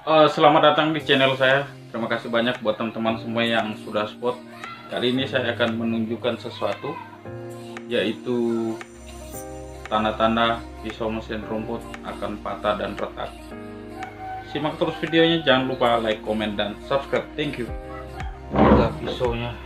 Selamat datang di channel saya. Terima kasih banyak buat teman-teman semua yang sudah support. Kali ini saya akan menunjukkan sesuatu, yaitu tanda-tanda pisau mesin rumput akan patah dan retak. Simak terus videonya, jangan lupa like, komen, dan subscribe. Thank you. Udah pisaunya.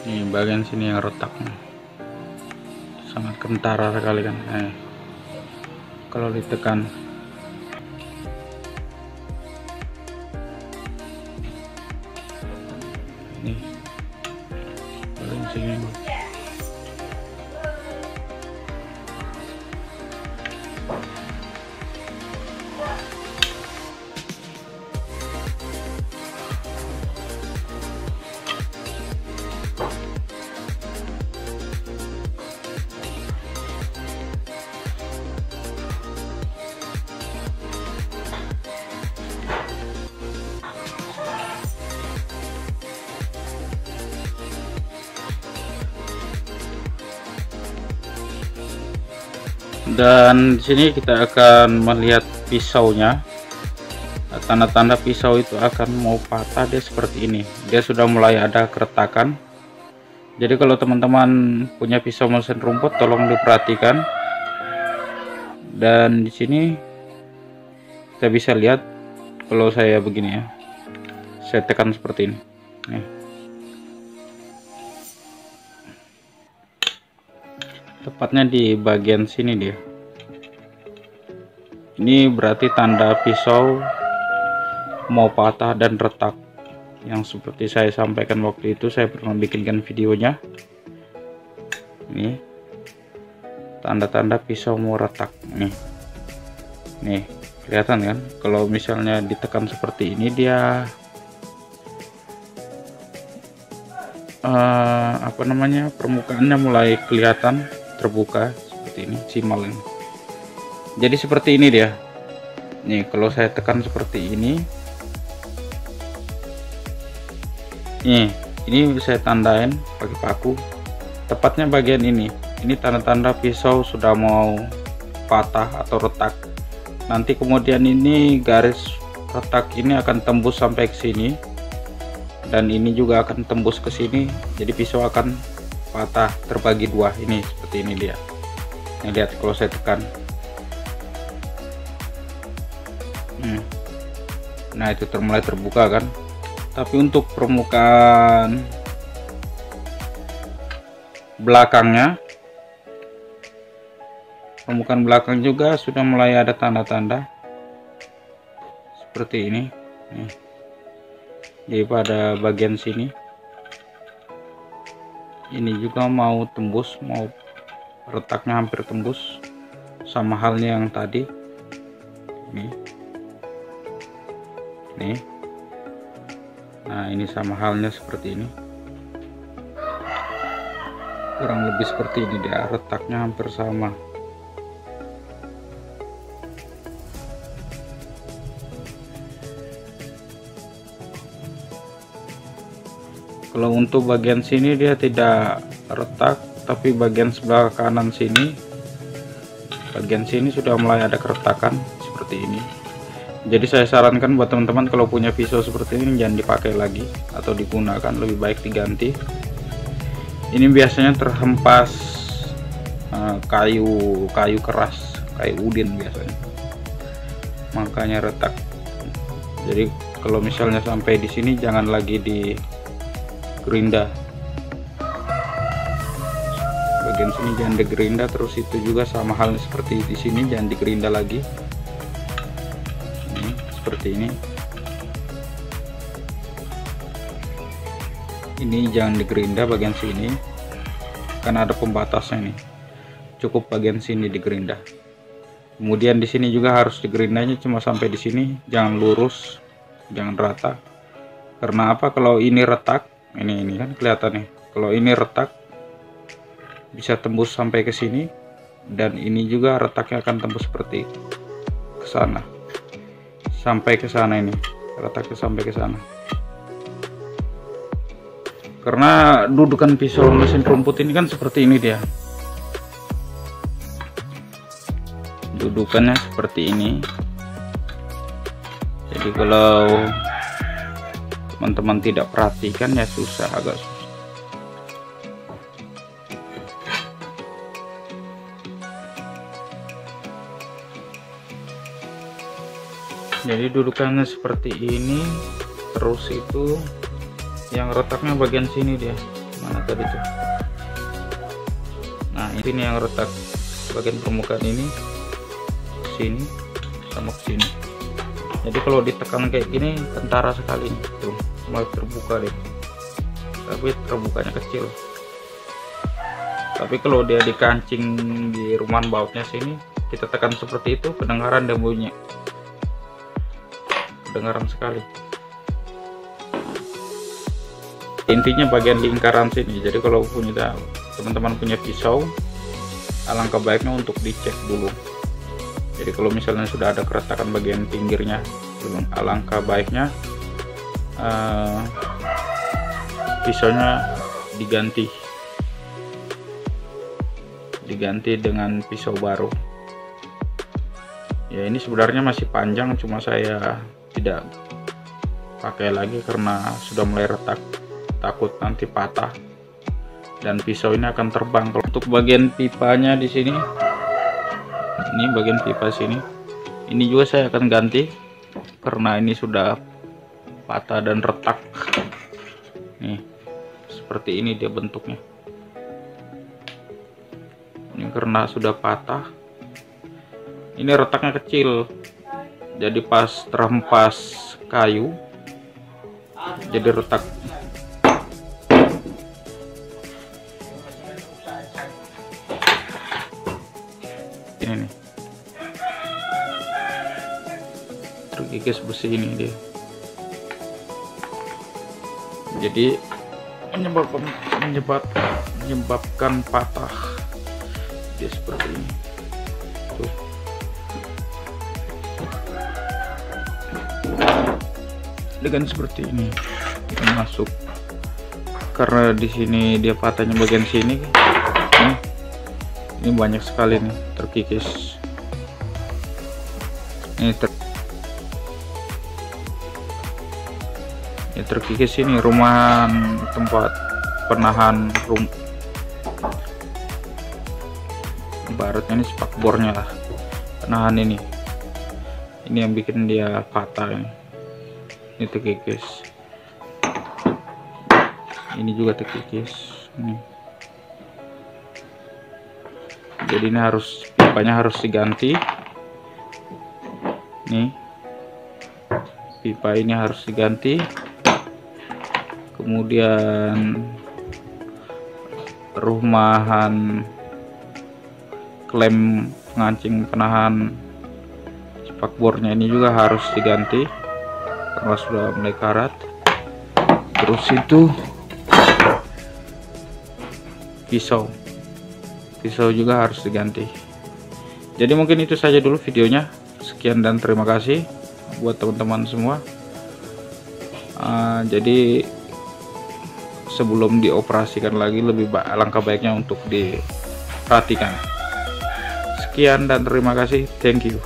Ini bagian sini yang retak, sangat kentara sekali kan. Kalau ditekan nih bagian sini. Dan di sini kita akan melihat pisaunya. Tanda-tanda pisau itu akan mau patah, dia seperti ini. Dia sudah mulai ada keretakan. Jadi kalau teman-teman punya pisau mesin rumput, tolong diperhatikan. Dan di sini kita bisa lihat kalau saya begini ya. Saya tekan seperti ini. Nih. Tepatnya di bagian sini dia. Ini berarti tanda pisau mau patah dan retak. Yang seperti saya sampaikan waktu itu, saya pernah bikinkan videonya. Ini tanda-tanda pisau mau retak. Nih, kelihatan kan? Kalau misalnya ditekan seperti ini, dia permukaannya mulai kelihatan terbuka seperti ini, simal ini. Jadi seperti ini dia. Nih, kalau saya tekan seperti ini, nih, ini saya tandain pakai paku. Tepatnya bagian ini. Ini tanda-tanda pisau sudah mau patah atau retak. Nanti kemudian ini garis retak ini akan tembus sampai ke sini. Dan ini juga akan tembus ke sini. Jadi pisau akan patah, terbagi dua. Ini seperti ini dia. Nih, lihat kalau saya tekan. Nah, itu mulai terbuka kan. Tapi untuk permukaan belakangnya, permukaan belakang juga sudah mulai ada tanda-tanda seperti ini. Nih. Jadi pada bagian sini ini juga mau tembus, mau retaknya hampir tembus, sama halnya yang tadi. Nih. Nah, ini sama halnya seperti ini. Kurang lebih seperti ini dia, retaknya hampir sama. Kalau untuk bagian sini dia tidak retak, tapi bagian sebelah kanan sini, bagian sini sudah mulai ada keretakan seperti ini. Jadi saya sarankan buat teman-teman, kalau punya pisau seperti ini jangan dipakai lagi atau digunakan, lebih baik diganti. Ini biasanya terhempas kayu keras, kayu udin biasanya, makanya retak. Jadi kalau misalnya sampai di sini jangan lagi di gerinda. Bagian sini jangan digerinda, terus itu juga sama halnya seperti di sini, jangan digerinda lagi. Seperti ini jangan digerinda bagian sini karena ada pembatasnya nih, cukup bagian sini digerinda. Kemudian di sini juga harus digerindanya cuma sampai di sini, jangan lurus, jangan rata. Karena apa? Kalau ini retak, ini kan kelihatan nih. Kalau ini retak bisa tembus sampai ke sini, dan ini juga retaknya akan tembus seperti ke sana. Sampai ke sana, ini retaknya sampai ke sana. Karena dudukan pisau mesin rumput ini kan seperti ini dia. Dudukannya seperti ini. Jadi kalau teman-teman tidak perhatikan ya susah, agak susah. Jadi dudukannya seperti ini. Terus itu yang retaknya bagian sini dia. Mana tadi tuh? Nah, ini yang retak bagian permukaan ini. Sini sama ke sini. Jadi kalau ditekan kayak gini kentara sekali nih. Tuh, mulai terbuka deh. Tapi terbukanya kecil. Tapi kalau dia dikancing di rumahan bautnya sini, kita tekan seperti itu, kedengaran dia bunyinya. Kedengaran sekali. Intinya bagian lingkaran sini. Jadi kalau punya teman-teman punya pisau, alangkah baiknya untuk dicek dulu. Jadi kalau misalnya sudah ada keretakan bagian pinggirnya, alangkah baiknya pisaunya diganti dengan pisau baru. Ya, ini sebenarnya masih panjang, cuma saya tidak pakai lagi karena sudah mulai retak, takut nanti patah dan pisau ini akan terbang. Kalau untuk bagian pipanya di sini, ini bagian pipa sini, ini juga saya akan ganti karena ini sudah patah dan retak. Nih, seperti ini dia bentuknya. Ini karena sudah patah, ini retaknya kecil, jadi pas terhempas kayu jadi retak. Ini nih, terkikis besi ini dia, jadi menyebabkan patah dia seperti ini. Tuh, dengan seperti ini kita masuk, karena di sini dia patahnya bagian sini nih. Ini banyak sekali nih terkikis. Ini terkikis ini rumahan tempat penahan ibaratnya ini spakbornya lah, penahan ini yang bikin dia patah ini. Ini terkikis, ini juga terkikis ini. Jadi ini pipanya harus diganti. Nih, pipa ini harus diganti. Kemudian rumahan klem pengancing penahan spakbornya ini juga harus diganti karena sudah mulai karat. Terus itu pisau juga harus diganti. Jadi mungkin itu saja dulu videonya. Sekian dan terima kasih buat teman-teman semua. Jadi sebelum dioperasikan lagi, alangkah baiknya untuk diperhatikan. Sekian dan terima kasih. Thank you.